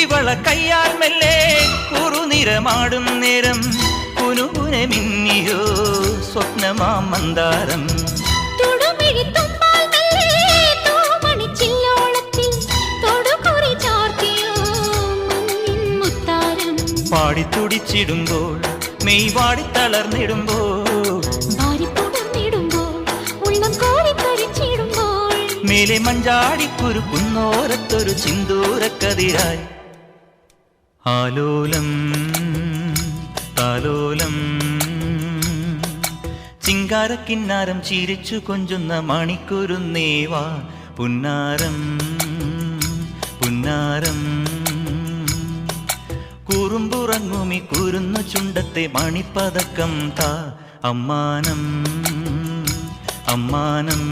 കുപ്പിവള കയ്യാൽ മെല്ലെ കുറുനിറമാടും നേരം കുനുകുനെ മിന്നിയോ സ്വപ്നമാം മന്ദാരം പാടിത്തുടിച്ചിടുമ്പോൾ മെയ് വാടി തളർന്നിടുമ്പോൾ മേലെ മഞ്ചാടിക്കുരുക്കുന്നോരത്തൊരു ചിന്തൂരക്കതിരായി ആലോലം താലോലം ചിങ്കാരക്കിന്നാരം ചിരിച്ചു കൊഞ്ചുന്ന മണിക്കുരുന്നേവാ പുന്നാരം പുന്നാരം കുറുമ്പുറങ്ങുമി കുരുന്നു ചുണ്ടത്തെ മണിപ്പതക്കം താ അമ്മാനം അമ്മാനം